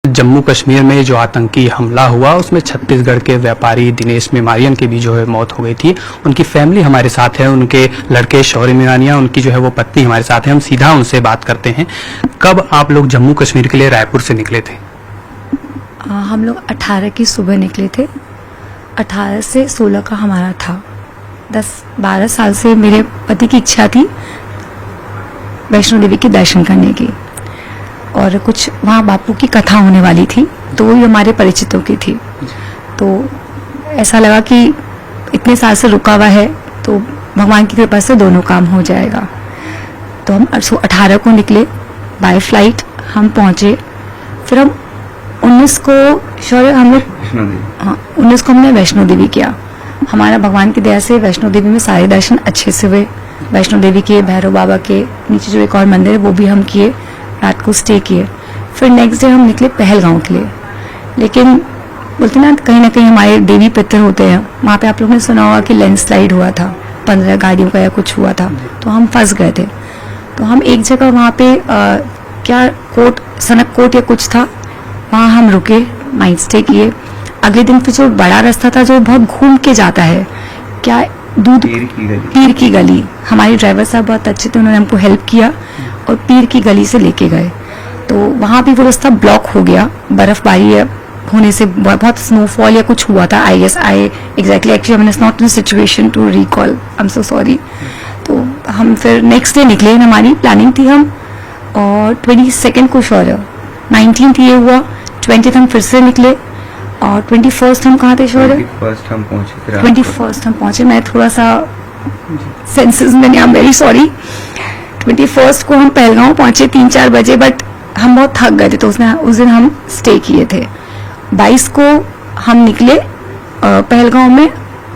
जम्मू कश्मीर में जो आतंकी हमला हुआ उसमें छत्तीसगढ़ के व्यापारी दिनेश मेमारियन की भी जो है मौत हो गई थी। उनकी फैमिली हमारे साथ है, उनके लड़के शौर्य मेमारियन, उनकी जो है वो पत्नी हमारे साथ है। हम सीधा उनसे बात करते हैं। कब आप लोग जम्मू कश्मीर के लिए रायपुर से निकले थे? हम लोग 18 की सुबह निकले थे। 18 से 16 का हमारा था। 10-12 साल से मेरे पति की इच्छा थी वैष्णो देवी के दर्शन करने की, और कुछ वहाँ बापू की कथा होने वाली थी, तो वो हमारे परिचितों की थी। तो ऐसा लगा कि इतने साल से रुका हुआ है तो भगवान की कृपा से दोनों काम हो जाएगा। तो हम 18 को निकले बाय फ्लाइट, हम पहुँचे। फिर हम 19 को हम लोग 19 को हमने वैष्णो देवी किया। हमारा भगवान की दया से वैष्णो देवी में सारे दर्शन अच्छे से हुए। वैष्णो देवी के, भैरव बाबा के नीचे जो एक और मंदिर है वो भी हम किए, रात को स्टे किए। फिर नेक्स्ट डे हम निकले पहलगांव के लिए। लेकिन बोलते ना कहीं हमारे देवी पितर होते हैं, वहाँ पे आप लोगों ने सुना होगा कि लैंडस्लाइड हुआ था, 15 गाड़ियों का या कुछ हुआ था, तो हम फंस गए थे। तो हम एक जगह वहाँ पे क्या कोट, सनक कोट या कुछ था, वहाँ हम रुके, नाइट स्टे किए। अगले दिन फिर जो बड़ा रास्ता था जो बहुत घूम के जाता है, क्या पीर की गली, हमारे ड्राइवर साहब बहुत अच्छे थे, उन्होंने हमको हेल्प किया और पीर की गली से लेके गए। तो वहाँ भी वो रास्ता ब्लॉक हो गया, बर्फबारी होने से, बहुत स्नोफॉल या कुछ हुआ था। I exactly actually I am not in situation to recall, I am so sorry. तो हम फिर नेक्स्ट डे निकले, हमारी प्लानिंग थी हम, और 22 को शौर्य, 19th ये हुआ, 20th हम फिर से निकले, और 21st हम कहाँ थे शौर्य? 21st हम पहुंचे। मैं थोड़ा सा सेंसेस में नहीं, I am very sorry. 21st को हम पहलगांव पहुंचे 3-4 बजे, बट हम बहुत थक गए थे, तो उस दिन हम स्टे किए थे। 22 को हम निकले पहलगांव में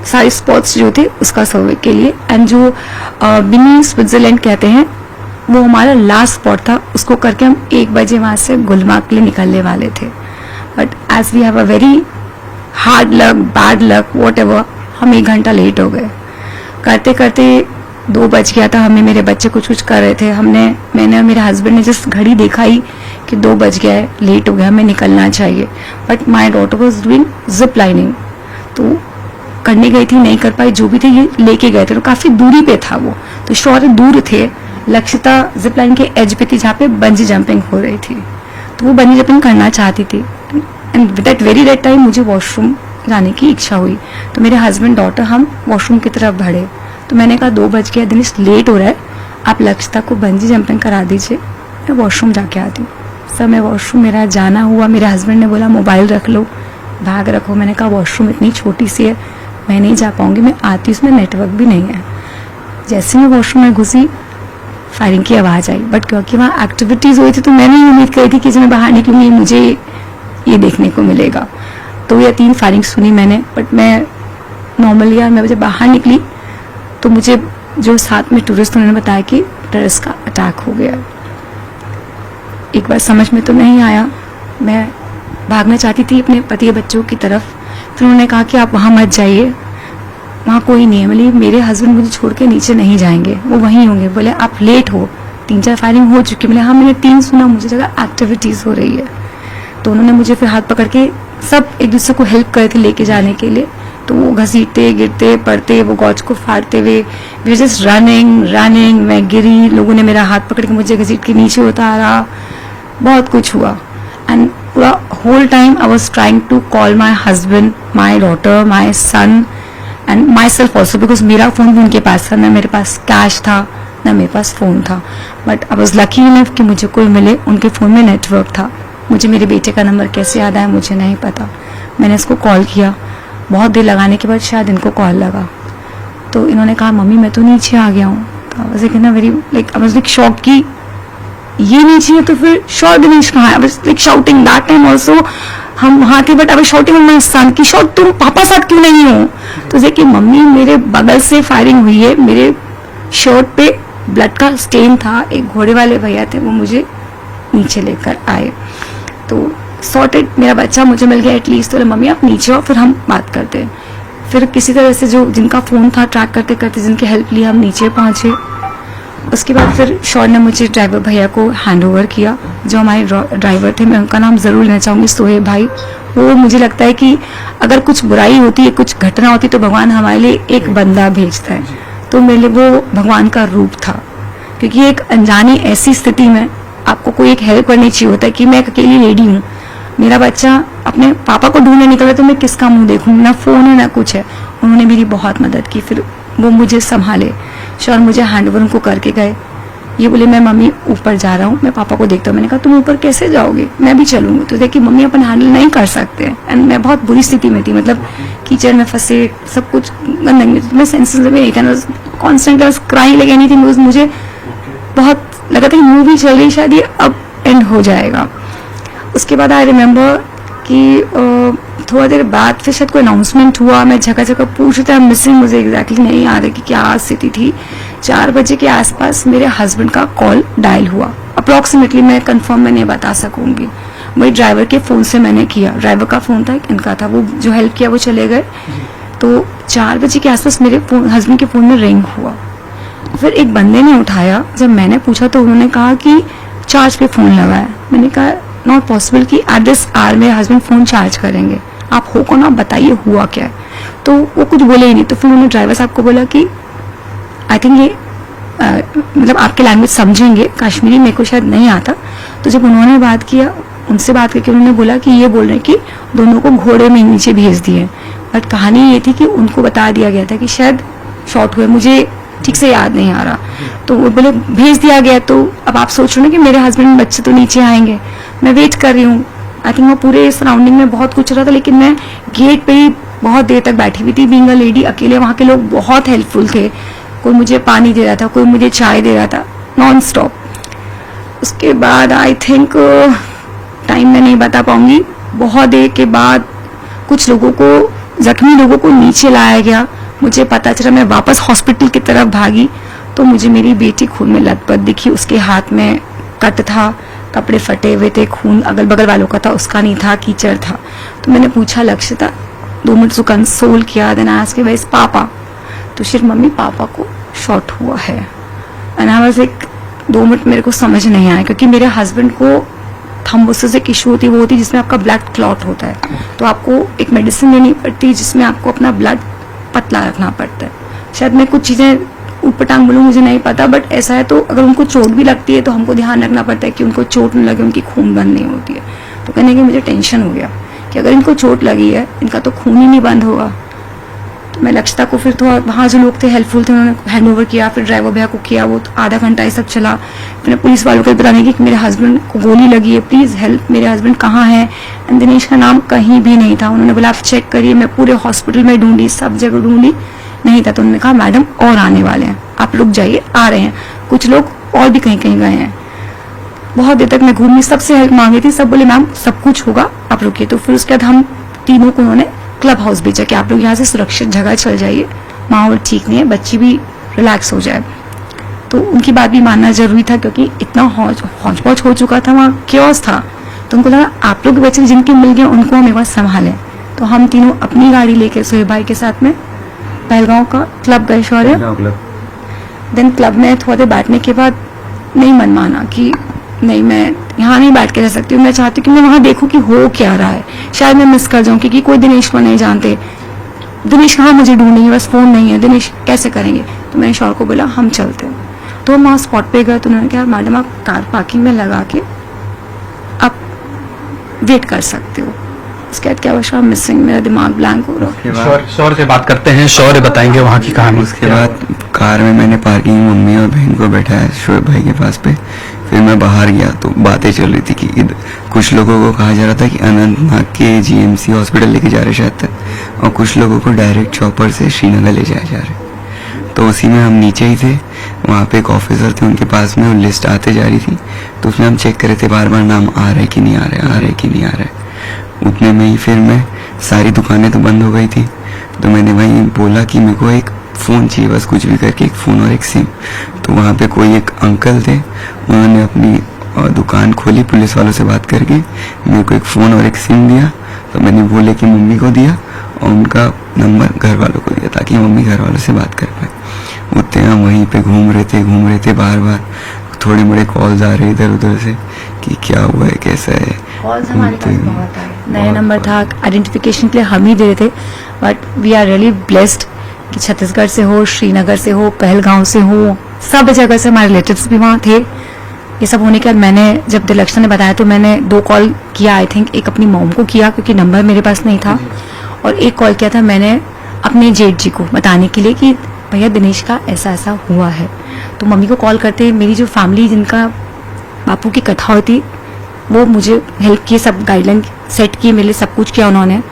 सारे स्पॉट्स जो थे उसका सर्वे के लिए, एंड जो मिनी स्विट्जरलैंड कहते हैं वो हमारा लास्ट स्पॉट था। उसको करके हम 1 बजे वहां से गुलमार्ग के लिए निकलने वाले थे। But as we have a very hard luck, bad luck, whatever, हम 1 घंटा लेट हो गए। करते करते 2 बज गया था हमें। मेरे बच्चे कुछ कर रहे थे, मैंने और मेरे हस्बैंड ने जिस घड़ी देखा ही कि 2 बज गया है, लेट हो गया, हमें निकलना चाहिए। But my daughter was doing zip lining, तो करने गई थी, नहीं कर पाई। जो भी थे ये लेके गए थे, तो काफी दूरी पे था वो, तो शौर्य दूर थे। लक्षिता जिप लाइन के एज पे थी जहाँ पे बंजी जंपिंग हो रही थी, तो वो बंजी जंपिंग करना चाहती थी। And with that very date time मुझे वॉशरूम जाने की इच्छा हुई, तो मेरे हस्बैंड डॉटर हम वॉशरूम की तरफ बढ़े। तो मैंने कहा 2 बज गया, दिनेश लेट हो रहा है, आप लक्षिता को बंजी जंपिंग करा दीजिए, मैं वॉशरूम जाके आती हूँ। सर मैं वॉशरूम, मेरा जाना हुआ, मेरे हस्बैंड ने बोला मोबाइल रख लो, बैग रखो। मैंने कहा वॉशरूम इतनी छोटी सी है, मैं नहीं जा पाऊंगी, मैं आती, उसमें नेटवर्क भी नहीं है। जैसे मैं वॉशरूम में घुसी, फायरिंग की आवाज़ आई, बट क्योंकि वहाँ एक्टिविटीज़ हुई थी तो मैं नहीं उम्मीद करी थी कि जब मैं बाहर निकलूंगी मुझे ये देखने को मिलेगा। 2 या 3 फायरिंग सुनी मैंने, बट मैं नॉर्मली यार मैं जब बाहर निकली तो मुझे जो साथ में टूरिस्ट उन्होंने बताया कि टेररिस्ट का अटैक हो गया। एक बार समझ में तो नहीं आया, मैं भागना चाहती थी अपने पति बच्चों की तरफ। फिर उन्होंने कहा कि आप वहाँ मत जाइए, वहाँ कोई नहीं है। मतलब मेरे हस्बैंड मुझे छोड़ के नीचे नहीं जाएंगे, वो वहीं होंगे। बोले आप लेट हो, 3-4 फायरिंग हो चुकी। बोले हाँ मैंने 3 सुना, मुझे जगह एक्टिविटीज़ हो रही है। तो उन्होंने मुझे फिर हाथ पकड़ के, सब एक दूसरे को हेल्प करे थे लेके जाने के लिए। तो वो घसीटते, गिरते, पड़ते, वो गॉज को फाड़ते हुए, वी जस्ट रनिंग। मैं गिरी, लोगों ने मेरा हाथ पकड़ के मुझे घसीट के नीचे उतारा, बहुत कुछ हुआ। एंड पूरा whole time I was trying to call my husband, my daughter, my son and myself also, because मेरा फोन भी उनके पास था, ना मेरे पास कैश था ना मेरे पास फोन था। But I was lucky enough कि मुझे कोई मिले। उनके फोन में नेटवर्क था। मुझे मेरे बेटे का नंबर कैसे याद आया मुझे नहीं पता। मैंने इसको कॉल किया, बहुत देर लगाने के बाद शायद इनको कॉल लगा, तो इन्होंने कहा मम्मी मैं तो नीचे आ गया हूँ। तो आई वाज लाइक शॉक कि ये नीचे है, तो फिर श्योर दिनेश कहाँ है? आई was like shouting that time also, हम वहाँ थे, but I was shouting on my son कि शॉट तुम पापा साथ क्यों नहीं हो? तो देखिए मम्मी, मेरे बगल से फायरिंग हुई है, मेरे शर्ट पे ब्लड का स्टेन था। एक घोड़े वाले भैया थे, वो मुझे नीचे लेकर आए, तो सॉर्टेड, मेरा बच्चा मुझे मिल गया एटलीस्ट। तो मम्मी आप नीचे आओ, फिर हम बात करते हैं। फिर किसी तरह से जो जिनका फोन था ट्रैक करते करते जिनकी हेल्प ली, हम नीचे पहुंचे। उसके बाद फिर शौर ने मुझे ड्राइवर भैया को हैंड ओवर किया। जो हमारे ड्राइवर थे, मैं उनका नाम ज़रूर लेना चाहूँगी, सोहेब भाई। वो मुझे लगता है कि अगर कुछ बुराई होती है, कुछ घटना होती है, तो भगवान हमारे लिए एक बंदा भेजता है। तो मेरे लिए वो भगवान का रूप था, क्योंकि एक अनजानी ऐसी स्थिति में आपको कोई एक हेल्प करनी चाहिए होता है कि मैं एक अकेली लेडी हूँ, मेरा बच्चा अपने पापा को ढूंढने निकला, तो मैं किसका मुंह देखूँ, ना फ़ोन है ना कुछ है। उन्होंने मेरी बहुत मदद की, फिर वो मुझे संभाले। शौर मुझे हैंड ओवर उनको करके गए। ये बोले मैं मम्मी ऊपर जा रहा हूँ, मैं पापा को देखता हूँ। मैंने कहा तुम ऊपर कैसे जाओगे, मैं भी चलूंगी। तो देखिए मम्मी अपन हैंडल नहीं कर सकते हैं, एंड मैं बहुत बुरी स्थिति में थी, मतलब कीचड़ में फंसे, सब कुछ गंदगी, मैं सेंसेस में नहीं था, कॉन्स्टेंट क्राइंग लाइक एनीथिंग। मुझे बहुत लगा था मूवी चल रही, शायद ये अब एंड हो जाएगा। उसके बाद आई रिमेम्बर कि थोड़ा देर बाद फिर शायद कोई अनाउंसमेंट हुआ, मैं जगह जगह पूछ रही था मिसिंग, मुझे एग्जैक्टली नहीं याद है कि क्या स्थिति थी। 4 बजे के आसपास मेरे हस्बैंड का कॉल डायल हुआ, अप्रॉक्सीमेटली मैं कंफर्म में नहीं बता सकूंगी। वही ड्राइवर के फ़ोन से मैंने किया, ड्राइवर का फ़ोन था, इनका था, वो जो हेल्प किया वो चले गए। तो 4 बजे के आसपास मेरे हस्बैंड के फ़ोन में रिंग हुआ। फिर एक बंदे ने उठाया, जब मैंने पूछा तो उन्होंने कहा कि चार्ज पे फ़ोन लगा है। मैंने कहा नॉट पॉसिबल कि एट दिस आवर मेरे हस्बैंड फ़ोन चार्ज करेंगे, आप हो कौन, आप बताइए हुआ क्या है। तो वो कुछ बोले ही नहीं। तो फिर उन्होंने ड्राइवर साहब को बोला कि आई थिंक ये मतलब आपके लैंग्वेज समझेंगे, कश्मीरी मेरे को शायद नहीं आता। तो जब उन्होंने बात किया, उनसे बात करके उन्होंने बोला कि ये बोल रहे हैं कि दोनों को घोड़े में नीचे भेज दिए। बट कहानी ये थी कि उनको बता दिया गया था कि शायद शॉर्ट हुए, मुझे ठीक से याद नहीं आ रहा। तो वो बोले भेज दिया गया। तो अब आप सोच रहे हो ना कि मेरे हस्बैंड बच्चे तो नीचे आएंगे, मैं वेट कर रही हूँ। आई थिंक वो पूरे सराउंडिंग में बहुत कुछ रहा था, लेकिन मैं गेट पे ही बहुत देर तक बैठी हुई थी, बीइंग अ लेडी अकेले। वहाँ के लोग बहुत हेल्पफुल थे, कोई मुझे पानी दे रहा था, कोई मुझे चाय दे रहा था, नॉन स्टॉप। उसके बाद आई थिंक टाइम मैं नहीं बता पाऊंगी, बहुत देर के बाद कुछ लोगों को, जख्मी लोगों को नीचे लाया गया। मुझे पता चला, मैं वापस हॉस्पिटल की तरफ भागी तो मुझे मेरी बेटी खून में लथपथ दिखी। उसके हाथ में कट था, कपड़े फटे हुए थे, खून अगल बगल वालों का था, उसका नहीं था, कीचड़ था। तो मैंने पूछा लक्ष्यता, 2 मिनट उसको कंसोल किया, then I asked where is पापा। तो सिर्फ मम्मी पापा को शॉट हुआ है। And I was like 2 minute मेरे को समझ नहीं आया, क्योंकि मेरे हस्बैंड को थ्रोम्बोसिस एक इशू होती है, वो होती है जिसमें आपका ब्लड क्लॉट होता है। तो आपको एक मेडिसिन लेनी पड़ती है जिसमें आपको अपना ब्लड पतला रखना पड़ता है। शायद मैं कुछ चीज़ें ऊटपटांग बोलूँ, मुझे नहीं पता, बट ऐसा है। तो अगर उनको चोट भी लगती है तो हमको ध्यान रखना पड़ता है कि उनको चोट न लगे, उनकी खून बंद नहीं होती है। तो कहने की मुझे टेंशन हो गया कि अगर इनको चोट लगी है, इनका तो खून ही नहीं बंद होगा। तो मैं लक्षिता को फिर थोड़ा, वहाँ जो लोग थे हेल्पफुल थे, उन्होंने हैंड ओवर किया, फिर ड्राइवर भैया को किया, वो आधा घंटा ये सब चला। फिर पुलिस वालों को बताने की कि मेरे हस्बैंड को गोली लगी है, प्लीज़ हेल्प, मेरे हस्बैंड कहाँ हैं। एंड दिनेश का नाम कहीं भी नहीं था। उन्होंने बोला आप चेक करिए, मैं पूरे हॉस्पिटल में ढूंढी, सब जगह ढूंढी, नहीं था। तो उन्होंने कहा मैडम और आने वाले हैं, आप रुक जाइए, आ रहे हैं। कुछ लोग और भी कहीं कहीं गए हैं। बहुत देर तक मैं घूमी, सबसे हेल्प मांगी थी, सब बोले मैम सब कुछ होगा, आप रुकिए। तो फिर उसके बाद हम तीनों को उन्होंने क्लब हाउस भेजा कि आप लोग यहाँ से सुरक्षित जगह चल जाइए, माहौल ठीक नहीं है, बच्ची भी रिलैक्स हो जाए। तो उनकी बात भी मानना जरूरी था, क्योंकि इतना हौच पौच हो चुका था, वहाँ क्योस था। तो उनको लगा आप लोग बच्चे जिनके मिल गए उनको हम एक बार संभालें। तो हम तीनों अपनी गाड़ी लेके सोहेब भाई के साथ में पहलगांव का क्लब गए शौर्य। देन क्लब में थोड़ा देर बैठने के बाद नहीं मन माना कि नहीं, मैं यहाँ नहीं बैठ के रह सकती हूँ, मैं चाहती हूँ कि मैं वहाँ देखूँ कि हो क्या रहा है, शायद मैं मिस कर जाऊँ, क्योंकि कोई दिनेश को नहीं जानते। दिनेश कहाँ मुझे ढूंढेंगे, बस फोन नहीं है, दिनेश कैसे करेंगे। तो मैंने शौर को बोला हम चलते हैं। तो हम वहाँ स्पॉट पे गए। तो उन्होंने कहा मैडम आप कार पार्किंग में लगा के आप वेट कर सकते हो। उसके बाद क्या हुआ, मिसिंग, मेरा दिमाग ब्लैंक हो रहा। शौर्य से बात करते हैं, शौर्य बताएंगे वहाँ की कहानी। उसके बाद कार में मैंने पार्किंग में मम्मी और बहन को बैठाया शोएब भाई के पास पे। फिर मैं बाहर गया तो बातें चल रही थी कि कुछ लोगों को कहा जा रहा था कि अनंतनाग के जीएमसी हॉस्पिटल लेके जा रहे शायद तक, और कुछ लोगों को डायरेक्ट चॉपर से श्रीनगर ले जाया जा रहे। तो उसी में हम नीचे ही थे, वहाँ पे एक ऑफिसर थे, उनके पास में वो लिस्ट आते जा रही थी। तो उसमें हम चेक कर रहे थे बार बार नाम आ रहा है कि नहीं आ रहा है, आ रहा है कि नहीं आ रहा है। उतने में ही फिर मैं, सारी दुकानें तो बंद हो गई थी, तो मैंने वहीं बोला कि मेरे को एक फ़ोन चाहिए, बस कुछ भी करके एक फ़ोन और एक सिम। तो वहाँ पे कोई एक अंकल थे, उन्होंने अपनी दुकान खोली, पुलिस वालों से बात करके मेरे को एक फ़ोन और एक सिम दिया। तो मैंने बोले कि मम्मी को दिया और उनका नंबर घर वालों को दिया, ताकि मम्मी घर वालों से बात कर पाए। उतने हम वहीं पे घूम रहे थे बार बार थोड़े बड़े कॉल्स आ रहे इधर उधर से कि क्या हुआ है कैसा है। कॉल्स हमारे पास घूमते- बहुत आए, नया नंबर था, आइडेंटिफिकेशन के लिए हम ही दे रहे थे, but we are really blessed कि छत्तीसगढ़ से हो, श्रीनगर से हो, पहलगांव से हो, सब जगह से हमारे रिलेटिव्स भी वहाँ थे। ये सब होने के बाद मैंने जब दिलक्षणा ने बताया तो मैंने 2 कॉल किया, आई थिंक एक अपनी मॉम को किया क्योंकि नंबर मेरे पास नहीं था, और एक कॉल किया था मैंने अपने जेठ जी को बताने के लिए कि भैया दिनेश का ऐसा ऐसा हुआ है। तो मम्मी को कॉल करते मेरी जो फैमिली जिनका बापू की कथा होती वो मुझे हेल्प किए, सब गाइडलाइन सेट किए, मेरे लिए सब कुछ किया उन्होंने।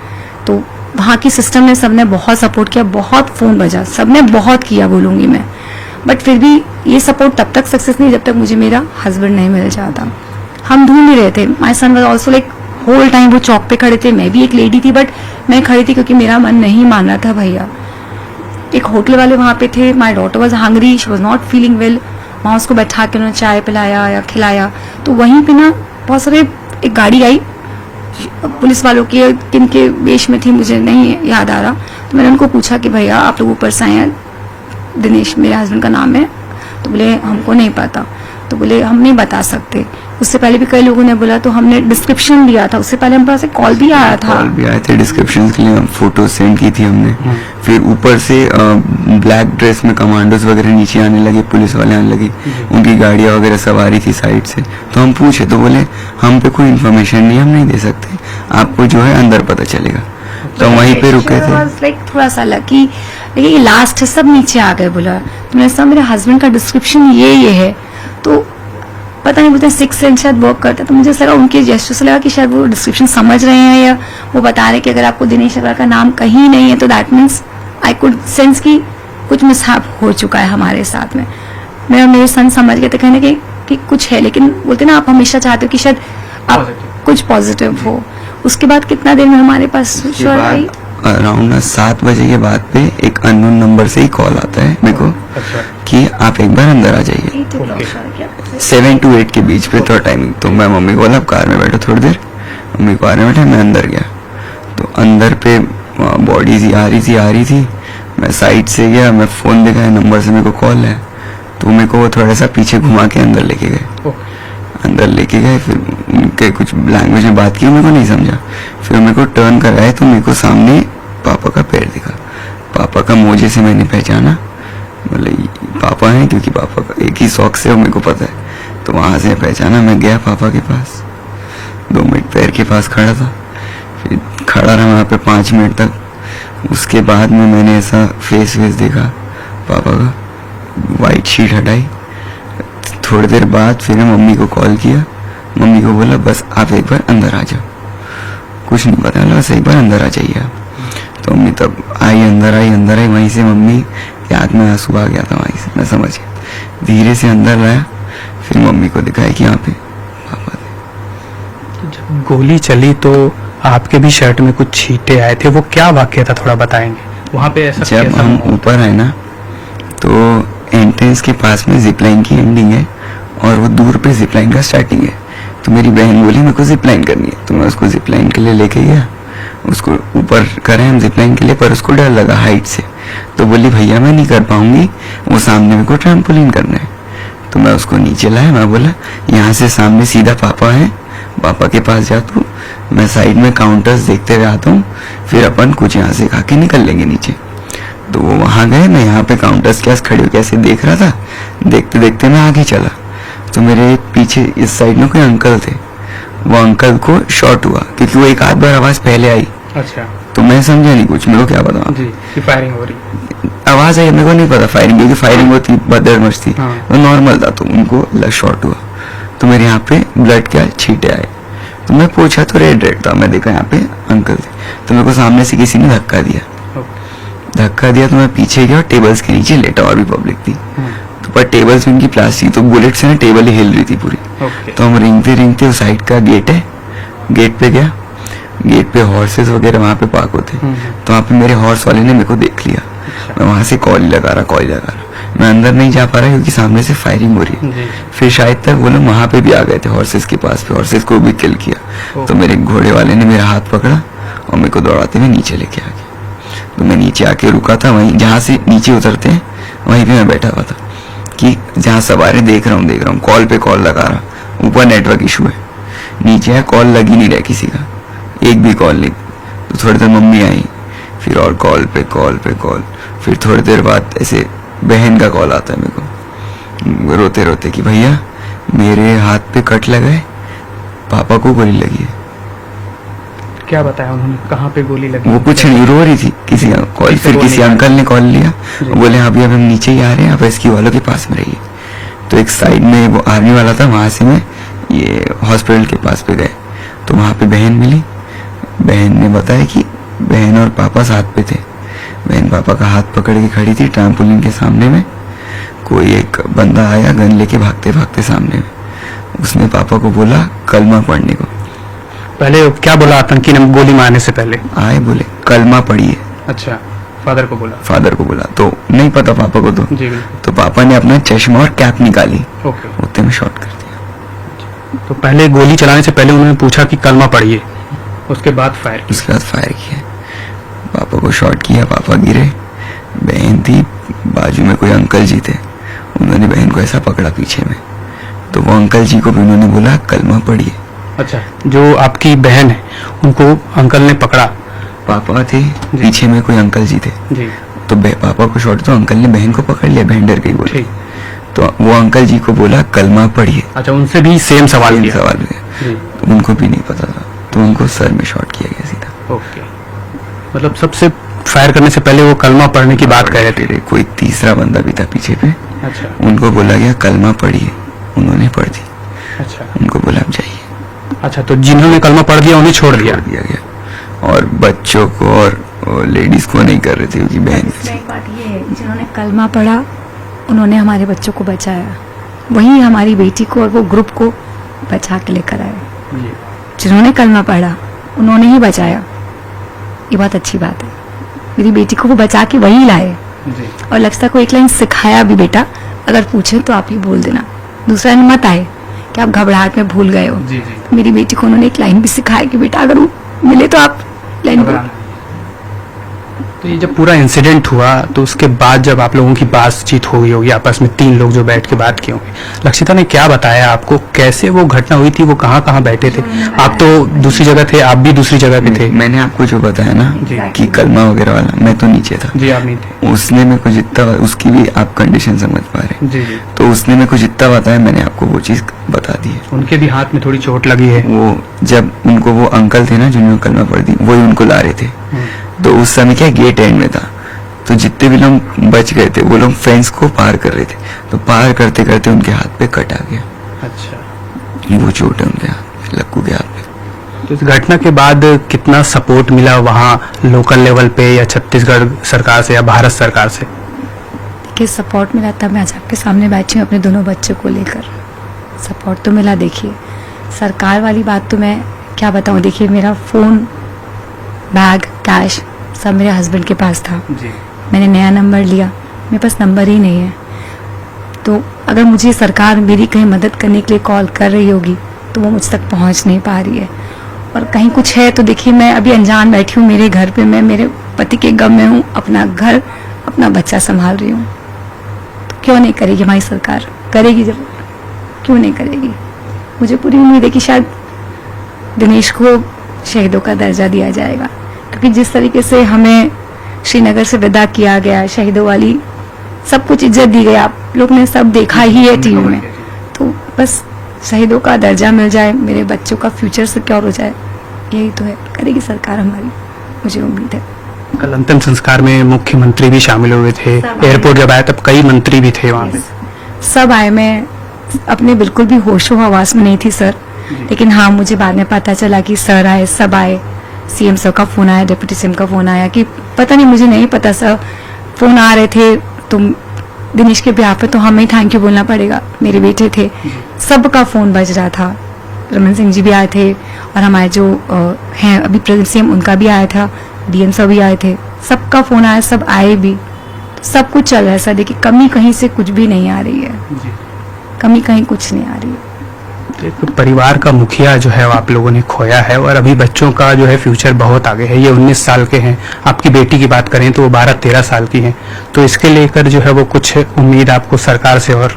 तो वहाँ की सिस्टम ने सबने बहुत सपोर्ट किया, बहुत फोन बजा, सबने बहुत किया बोलूंगी मैं, बट फिर भी ये सपोर्ट तब तक सक्सेस नहीं जब तक मुझे मेरा हस्बैंड नहीं मिल जाता। हम ढूंढ ही रहे थे, my son was also like whole time वो चौक पे खड़े थे, मैं भी एक लेडी थी बट मैं खड़ी थी क्योंकि मेरा मन नहीं मान रहा था भैया। एक होटल वाले वहाँ पे थे, my daughter was hungry, she was not feeling well, वहाँ उसको बैठा के उन्होंने चाय पिलाया या खिलाया। तो वहीं पे ना बहुत सारे एक गाड़ी आई पुलिस वालों की, किनके वेश में थी मुझे नहीं याद आ रहा, तो मैंने उनको पूछा कि भैया आप लोग ऊपर से आए हैं, दिनेश मेरे हस्बैंड का नाम है, तो बोले हमको नहीं पता, तो बोले हम नहीं बता सकते। उससे पहले भी कई लोगों ने बोला तो हमने डिस्क्रिप्शन दिया था, उससे पहले हमारे पास कॉल भी आया था, कॉल भी आए थे डिस्क्रिप्शन के लिए, हम फोटो सेंड की थी हमने। फिर ऊपर से ब्लैक ड्रेस में कमांडोज वगैरह नीचे आने लगे, पुलिस वाले आने लगे, उनकी गाड़ियां वगैरह सवारी थी साइड से। तो हम पूछे तो बोले हम पे कोई इन्फॉर्मेशन नहीं, हम नहीं दे सकते, आपको जो है अंदर पता चलेगा। तो हम वहीं पे रुके थे। लाइक थोड़ा सा लकी, लेकिन ये लास्ट है, सब नीचे आ गए। बोला तो मैंने मेरे हस्बैंड का डिस्क्रिप्शन ये है, तो पता नहीं बोलते 6 सेंस शायद वर्क करता, तो मुझे लगा उनके जेस्चर से लगा कि शायद वो डिस्क्रिप्शन समझ रहे हैं, या वो बता रहे हैं कि अगर आपको दिनेश अग्रवाल का नाम कहीं नहीं है तो that means I could sense कि कुछ मिसहैप हो चुका है हमारे साथ में। मेरे सन समझ गए थे कहने कि कुछ है, लेकिन बोलते ना आप हमेशा चाहते हो कि शायद आप कुछ पॉजिटिव हो। उसके बाद कितना देर में हमारे पास श्योर आई, अराउंड 7 बजे के बाद पे एक अननोन नंबर से ही कॉल आता है मेरे को कि आप एक बार अंदर आ जाइए। 7 to 8 के बीच पे थोड़ा टाइमिंग। तो मैं मम्मी को बोला आप कार में बैठो थोड़ी देर, मम्मी को कार में बैठा, मैं अंदर गया। तो अंदर पे बॉडीज आ रही थी, मैं साइड से गया, मैं फोन दिखाया, नंबर से मेरे को कॉल है, तो मेरे को वो थोड़ा सा पीछे घुमा के अंदर लेके गए। अंदर लेके गए, फिर उनके कुछ लैंग्वेज में बात की, मेरे को नहीं समझा। फिर मेरे को टर्न कराए तो मेरे को सामने पापा का पैर दिखा, पापा का मोजे से मैंने पहचाना, बोले पापा हैं, क्योंकि पापा का एक ही शौक से मेरे को पता है। तो वहां से पहचाना, मैं गया पापा के पास, 2 मिनट पैर के पास खड़ा था, फिर खड़ा रहा वहाँ पे 5 मिनट तक। उसके बाद में मैंने ऐसा फेस देखा पापा का, वाइट शीट हटाई। थोड़ी देर बाद फिर मम्मी को कॉल किया, मम्मी को बोला बस आप एक बार अंदर आ जाओ, कुछ नहीं पता लगा, बस एक बार अंदर आ जाइए आप। तो मम्मी तब अंदर आई, वहीं से मम्मी के हाथ में आंसू आ गया था, वहीं से मैं समझ गया। धीरे से अंदर लाया, फिर मम्मी को दिखाया कि यहाँ पे पापा थे। जब गोली चली तो आपके भी शर्ट में कुछ छींटे आए थे, वो क्या वाकया था थोड़ा बताएंगे? वहाँ पे ऐसा जब कैसा हम माहौल था? ऊपर आए ना, तो एंट्रेंस के पास में जिपलाइन की एंडिंग है और वो दूर पे जिपलाइन का स्टार्टिंग है। तो मेरी बहन बोली मेरे को जिपलाइन करनी है, तो मैं उसको जिपलाइन के लिए लेके गया। उसको ऊपर करें हम जिपलाइन के लिए, पर उसको डर लगा हाइट से, तो बोली भैया मैं नहीं कर पाऊंगी, वो सामने मेरे को ट्रैम्पोलिन करना है। तो मैं उसको नीचे लाया, मैं बोला यहाँ से सामने सीधा पापा है, पापा के पास जा तू, मैं साइड में काउंटर्स देखते हुए आता हूँ, फिर अपन कुछ यहाँ से खा के निकल लेंगे नीचे। तो वो वहां गए, मैं यहाँ पे काउंटर्स के पास खड़े होकर ऐसे देख रहा था, देखते देखते मैं आगे चला। तो मेरे पीछे इस साइड में कोई अंकल थे, वो अंकल को शॉट हुआ, क्योंकि वो एक आध बार आवाज पहले आई। अच्छा तो मैं समझा नहीं कुछ, मेरे को क्या पता जी कि फायरिंग हो रही। आवाज आई, मेरे को नहीं पता फायरिंग, क्योंकि फायरिंग होती बदर मच थी, हाँ। वो नॉर्मल था। तो उनको शॉट हुआ, तो मेरे यहाँ पे ब्लड के छींटे आए। तो मैं पूछा तो रेड था, मैं देखा यहाँ पे अंकल थे। तो मेरे को सामने से किसी ने धक्का दिया, तो मैं पीछे गया, टेबल्स के नीचे लेटा, और भी पब्लिक थी। तो पर टेबल्स में उनकी प्लास्टिक, तो बुलेट से ना टेबल ही हिल रही थी पूरी। तो हम रेंगते वो साइड का गेट है, गेट पे गया, गेट पे हॉर्सेस वगैरह वहाँ पे पार्क होते। तो वहाँ पे मेरे हॉर्स वाले ने मेरे को देख लिया, मैं वहां से कॉल लगा रहा, मैं अंदर नहीं जा पा रहा क्योंकि सामने से फायरिंग हो रही है। फिर शायद तक वो लोग वहां पे भी आ गए थे हॉर्सेस के पास पे, हॉर्सेस को भी किल किया। तो मेरे घोड़े वाले ने मेरा हाथ पकड़ा और मेरे को दौड़ाते हुए नीचे लेके आ गया। तो मैं नीचे आके रुका था, वहीं जहाँ से नीचे उतरते हैं वहीं पे मैं बैठा हुआ था कि जहाँ सवारी देख रहा हूँ कॉल पे कॉल लगा रहा, ऊपर नेटवर्क इशू है, नीचे है कॉल लग ही नहीं रहा किसी का, एक भी कॉल नहीं। तो थोड़ी देर मम्मी आई, फिर और कॉल पे कॉल, फिर थोड़ी देर बाद ऐसे बहन का कॉल आता है मेरे को रोते रोते कि भैया मेरे हाथ पे कट लगा है, पापा को गोली लगी है। क्या बताया उन्होंने, कहाँ पे गोली लगी? वो कुछ नहीं, रो रही थी किसी कॉल, फिर किसी अंकल ने कॉल लिया, बोले अभी हम नीचे ही आ रहे हैं, आप रेस्क्यू वालों के पास में रहिए। तो एक साइड में वो आर्मी वाला था, वहां से मैं ये हॉस्पिटल के पास पे गए, तो वहां पे बहन मिली। बहन ने बताया कि बहन और पापा साथ पे थे, बहन पापा का हाथ पकड़ के खड़ी थी ट्रैम्पोलिन के सामने में। कोई एक बंदा आया गन लेके भागते भागते सामने में, उसने पापा को बोला कलमा पढ़ने को। पहले क्या बोला आतंकी ने गोली मारने से पहले? आए बोले कलमा पढ़िए। अच्छा, फादर को बोला? फादर को बोला, तो नहीं पता पापा को, जी बिल्कुल। तो पापा ने अपना चश्मा और कैप निकाली, ओके। उतने में शॉट कर दिया। तो पहले गोली चलाने से पहले उन्होंने पूछा कि कलमा पढ़िए, उसके बाद फायर किया। उसके बाद फायर किया, पापा को शॉट किया, पापा गिरे। बहन थी बाजू में, कोई अंकल जी थे, उन्होंने बहन को ऐसा पकड़ा पीछे में, तो वो अंकल जी को भी उन्होंने बोला कलमा पढ़िए। अच्छा, जो आपकी बहन है उनको अंकल ने पकड़ा? पापा थे पीछे में, कोई अंकल जी थे, जी। तो पापा को शॉट, तो अंकल ने बहन को पकड़ लिया, बहन डर गई बोली, ठीक। तो वो अंकल जी को बोला कलमा पढ़िए। अच्छा, उनसे भी सेम सवाल किया? सवाल हुए, जी। तो उनको भी नहीं पता था, तो उनको सर में शॉट किया गया सीधा। ओके, मतलब सबसे फायर करने से पहले वो कलमा पढ़ने की बात कह रहे थे? कोई तीसरा बंदा भी था पीछे पे, अच्छा। उनको बोला गया कलमा पढ़िए, उन्होंने पढ़ दी। अच्छा। उनको बोला आप जाइए। अच्छा, तो जिन्होंने कलमा पढ़ दिया उन्हें छोड़ दिया? दिया गया, और बच्चों को और लेडीज को नहीं कर रहे थे, क्योंकि बहन थी। एक बात ये है, जिन्होंने कलमा पढ़ा उन्होंने हमारे बच्चों को बचाया, वही हमारी बेटी को और वो ग्रुप को बचा के लेकर आए। जी। जिन्होंने कलमा पढ़ा उन्होंने ही बचाया, ये बहुत अच्छी बात है। मेरी बेटी को वो बचा के वही लाए, जी। और लक्ष्य को एक लाइन सिखाया भी, बेटा अगर पूछे तो आप ही बोल देना, दूसरा दिन मत आए कि आप घबराहट में भूल गए हो। जी जी। तो मेरी बेटी को उन्होंने एक लाइन भी सिखाया कि बेटा अगर वो मिले तो आप लाइन बोल। तो ये जब पूरा इंसिडेंट हुआ तो उसके बाद जब आप लोगों की बातचीत हो गई होगी आपस में, 3 लोग जो बैठ के बात किए होंगे, लक्षिता ने क्या बताया आपको, कैसे वो घटना हुई थी, वो कहाँ कहाँ बैठे थे? आप तो दूसरी जगह थे, आप भी दूसरी जगह पे थे। मैंने आपको जो बताया ना जी। कि कलमा वगैरह वाला, मैं तो नीचे था। जी, आप नहीं थे। उसने मेरे को जितना, उसकी भी आप कंडीशन समझ पा रहे, जी जी। तो उसने मेरे को जितना बताया मैंने आपको वो चीज बता दी है। उनके भी हाथ में थोड़ी चोट लगी है। वो जब उनको, वो अंकल थे ना जिन्होंने कलमा पढ़ दी, वही उनको ला रहे थे, तो उस समय क्या गेट एंड में था, तो जितने भी लोग बच गए थे वो लोग फेंस को पार कर रहे थे, तो पार करते करते उनके हाथ पे कट आ गया। अच्छा, वो चोट है उनके हाथ, लक्कू के हाथ पे। तो इस घटना के बाद कितना सपोर्ट मिला वहाँ लोकल लेवल पे, या छत्तीसगढ़ सरकार से या भारत सरकार से? कि सपोर्ट मिला, तब मैं आज आपके सामने बैठी हूँ अपने दोनों बच्चों को लेकर। सपोर्ट तो मिला, देखिए सरकार वाली बात तो मैं क्या बताऊँ। देखिए मेरा फ़ोन, बैग, कैश सब मेरे हस्बैंड के पास था। जी। मैंने नया नंबर लिया, मेरे पास नंबर ही नहीं है, तो अगर मुझे सरकार मेरी कहीं मदद करने के लिए कॉल कर रही होगी तो वो मुझ तक पहुंच नहीं पा रही है। और कहीं कुछ है तो देखिए मैं अभी अनजान बैठी हूँ मेरे घर पे, मैं मेरे पति के गम में हूँ, अपना घर अपना बच्चा संभाल रही हूँ। तो क्यों नहीं करेगी हमारी सरकार, करेगी जरूर, क्यों नहीं करेगी। मुझे पूरी उम्मीद है कि शायद दिनेश को शहीदों का दर्जा दिया जाएगा, क्योंकि जिस तरीके से हमें श्रीनगर से विदा किया गया, शहीदों वाली सब कुछ इज्जत दी गई, आप लोग ने सब देखा ही है टीवी में, तो बस शहीदों का दर्जा मिल जाए, मेरे बच्चों का फ्यूचर सिक्योर हो जाए, यही तो है। करेगी सरकार हमारी, मुझे उम्मीद है। कल अंतिम संस्कार में मुख्यमंत्री भी शामिल हुए थे, एयरपोर्ट जब आया तब कई मंत्री भी थे वहाँ पे। सब आए, मैं अपने बिल्कुल भी होशो हवास में नहीं थी सर, लेकिन हाँ मुझे बाद में पता चला कि सर आए, सब आए, सीएम सर का फोन आया, डिप्टी सीएम का फोन आया, कि पता नहीं, मुझे नहीं पता सर, फोन आ रहे थे। तुम दिनेश के ब्याह पे तो हमें थैंक यू बोलना पड़ेगा, मेरे बेटे थे, सबका फोन बज रहा था। रमन सिंह जी भी आए थे, और हमारे जो हैं अभी प्रेजेंट सीएम, उनका भी आया था, डीएम सर भी आए थे, सबका फोन आया, सब आए भी, सब कुछ चल रहा है सर। देखिए कमी कहीं से कुछ भी नहीं आ रही है, कमी कहीं कुछ नहीं आ रही है। एक परिवार का मुखिया जो है वो आप लोगों ने खोया है और अभी बच्चों का जो है फ्यूचर बहुत आगे है। ये 19 साल के हैं, आपकी बेटी की बात करें तो वो 12-13 साल की हैं। तो इसके लेकर जो है वो कुछ उम्मीद आपको सरकार से और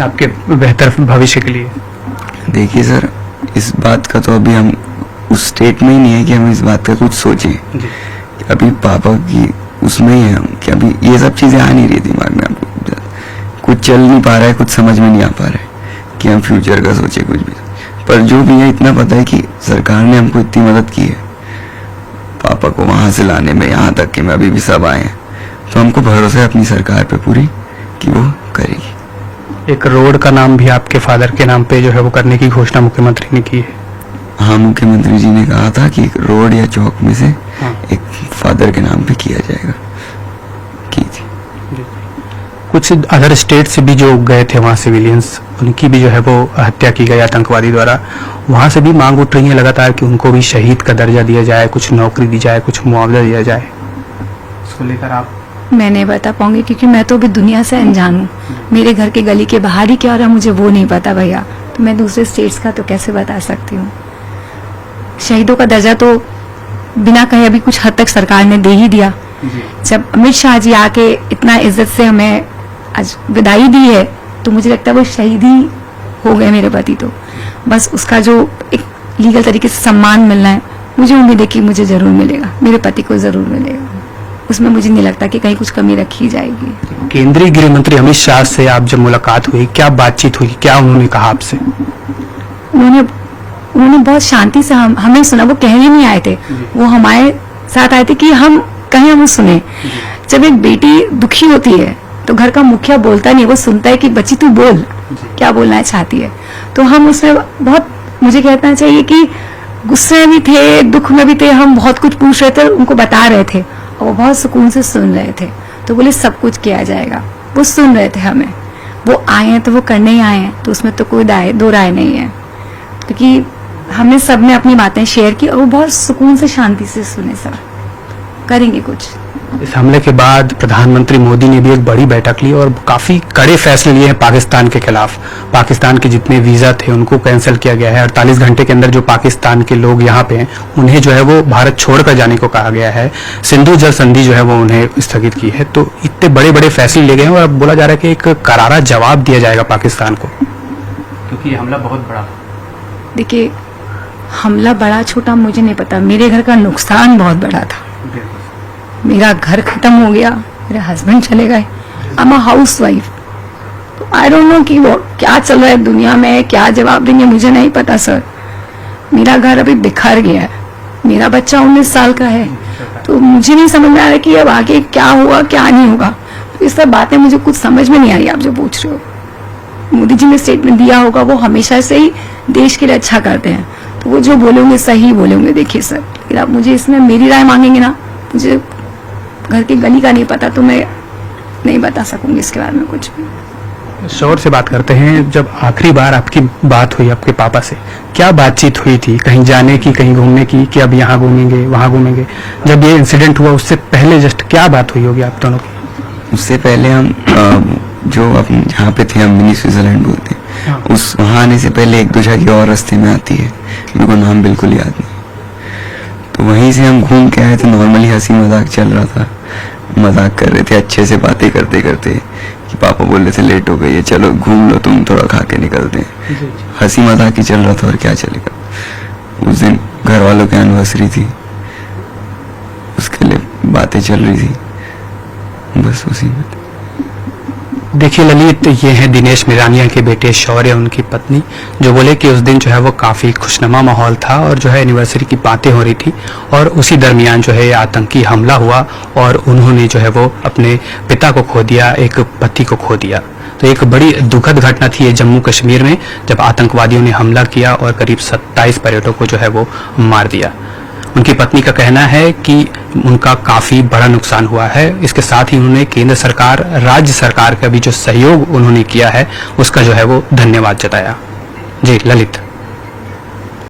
आपके बेहतर भविष्य के लिए? देखिए सर, इस बात का तो अभी हम उस स्टेट में ही नहीं है कि हम इस बात का कुछ सोचें। जी। अभी पापा की उसमें ही है हम कि अभी ये सब चीज़ें आ नहीं रही दिमाग में, हमको कुछ चल नहीं पा रहा है, कुछ समझ में नहीं आ पा रहा है कि हम फ्यूचर का सोचे कुछ भी। पर जो भी है इतना पता है कि सरकार ने हमको इतनी मदद की है पापा को वहाँ से लाने में, यहाँ तक कि मैं अभी भी सब आए हैं, तो हमको भरोसा है अपनी सरकार पे पूरी कि वो करेगी। एक रोड का नाम भी आपके फादर के नाम पे जो है वो करने की घोषणा मुख्यमंत्री ने की है। हाँ, मुख्यमंत्री जी ने कहा था कि एक रोड या चौक में से हाँ। एक फादर के नाम पे किया जाएगा, की थी। कुछ अदर स्टेट से भी जो गए थे वहाँ सिविलियंस, उनकी भी जो है वो हत्या की गई आतंकवादी द्वारा। वहाँ से भी मांग उठ रही है लगातार कि उनको भी शहीद का दर्जा दिया जाए, कुछ नौकरी दी जाए, कुछ मुआवजा दिया जाए। इसको लेकर आप? मैं नहीं बता पाऊंगी क्योंकि मैं तो अभी दुनिया से अनजान हूँ। मेरे घर के गली के बाहर ही क्या हो रहा है मुझे वो नहीं पता भैया, तो मैं दूसरे स्टेट्स का तो कैसे बता सकती हूँ। शहीदों का दर्जा तो बिना कहे अभी कुछ हद तक सरकार ने दे ही दिया। जब अमित शाह जी आके इतना इज्जत से हमें आज विदाई दी है तो मुझे लगता है वो शहीद ही हो गए मेरे पति। तो बस उसका जो एक लीगल तरीके से सम्मान मिलना है, मुझे उम्मीद है कि मुझे जरूर मिलेगा, मेरे पति को जरूर मिलेगा। उसमें मुझे नहीं लगता कि कहीं कुछ कमी रखी जाएगी। केंद्रीय गृह मंत्री अमित शाह से आप जब मुलाकात हुई, क्या बातचीत हुई, क्या उन्होंने कहा आपसे? उन्होंने बहुत शांति से हमें सुना। वो कहने नहीं आए थे, वो हमारे साथ आए थे कि हम कहीं हम सुने। जब एक बेटी दुखी होती है तो घर का मुखिया बोलता नहीं, वो सुनता है कि बच्ची तू बोल, क्या बोलना चाहती है। तो हम उसमें बहुत, मुझे कहना चाहिए कि गुस्से में भी थे, दुख में भी थे, हम बहुत कुछ पूछ रहे थे, उनको बता रहे थे और वो बहुत सुकून से सुन रहे थे। तो बोले सब कुछ किया जाएगा, वो सुन रहे थे हमें। वो आए हैं तो वो करने ही आए हैं, तो उसमें तो कोई दो राय नहीं है, क्योंकि हमने सबने अपनी बातें शेयर की और वो बहुत सुकून से शांति से सुने। सब करेंगे कुछ। इस हमले के बाद प्रधानमंत्री मोदी ने भी एक बड़ी बैठक ली और काफी कड़े फैसले लिए हैं पाकिस्तान के खिलाफ। पाकिस्तान के जितने वीजा थे उनको कैंसिल किया गया है। 48 घंटे के अंदर जो पाकिस्तान के लोग यहाँ पे हैं उन्हें जो है वो भारत छोड़कर जाने को कहा गया है। सिंधु जल संधि जो है वो उन्हें स्थगित की है। तो इतने बड़े बड़े फैसले लिए गए हैं और अब बोला जा रहा है कि एक करारा जवाब दिया जाएगा पाकिस्तान को, क्योंकि ये हमला बहुत बड़ा। देखिए, हमला बड़ा छोटा मुझे नहीं पता, मेरे घर का नुकसान बहुत बड़ा था। मेरा घर खत्म हो गया, मेरे हस्बैंड चले गए, I am a house wife. तो आई डोंट नो कि वो क्या चल रहा है दुनिया में, क्या जवाब देंगे मुझे नहीं पता सर। मेरा घर अभी बिखर गया है, मेरा बच्चा 19 साल का है, तो मुझे नहीं समझ में आ रहा कि अब आगे क्या होगा क्या नहीं होगा। तो ये सब बातें मुझे कुछ समझ में नहीं आई। आप जो पूछ रहे हो, मोदी जी ने स्टेटमेंट दिया होगा, वो हमेशा से ही देश के लिए अच्छा करते हैं, तो वो जो बोलेंगे सही बोलेंगे। देखिए सर, लेकिन आप मुझे इसमें मेरी राय मांगेंगे ना, मुझे घर की गली का नहीं पता, तो मैं नहीं बता सकूंगी इसके बारे में कुछ भी। शौर से बात करते हैं, जब आखिरी बार आपकी बात हुई आपके पापा से, क्या बातचीत हुई थी? कहीं जाने की, कहीं घूमने की, कि अब यहाँ घूमेंगे वहाँ घूमेंगे? जब ये इंसिडेंट हुआ उससे पहले जस्ट क्या बात हुई होगी आप दोनों की? उससे पहले हम जो अपन जहाँ पे थे, हम मिनी स्विट्जरलैंड बोलते हैं, हाँ। उस वहाँ आने से पहले एक दो जगह और रास्ते में आती है, मेरे को नाम बिल्कुल याद नहीं। तो वहीं से हम घूम के आए थे, नॉर्मली हंसी मजाक चल रहा था, मजाक कर रहे थे अच्छे से, बातें करते करते कि पापा बोल रहे थे लेट हो गई है, चलो घूम लो तुम, थोड़ा खा के निकलते हैं। हंसी मजाक ही चल रहा था और क्या चलेगा। उस दिन घर वालों की एनिवर्सरी थी, उसके लिए बातें चल रही थी, बस उसी में। देखिए ललित, ये हैं दिनेश मिरानिया के बेटे शौर्य, उनकी पत्नी, जो बोले कि उस दिन जो है वो काफी खुशनुमा माहौल था और जो है एनिवर्सरी की बातें हो रही थी और उसी दरमियान जो है ये आतंकी हमला हुआ और उन्होंने जो है वो अपने पिता को खो दिया, एक पति को खो दिया। तो एक बड़ी दुखद घटना थी ये जम्मू कश्मीर में, जब आतंकवादियों ने हमला किया और करीब 27 पर्यटकों को जो है वो मार दिया। उनकी पत्नी का कहना है कि उनका काफी बड़ा नुकसान हुआ है। इसके साथ ही उन्होंने केंद्र सरकार, राज्य सरकार का भी जो सहयोग उन्होंने किया है उसका जो है वो धन्यवाद जताया। जी ललित।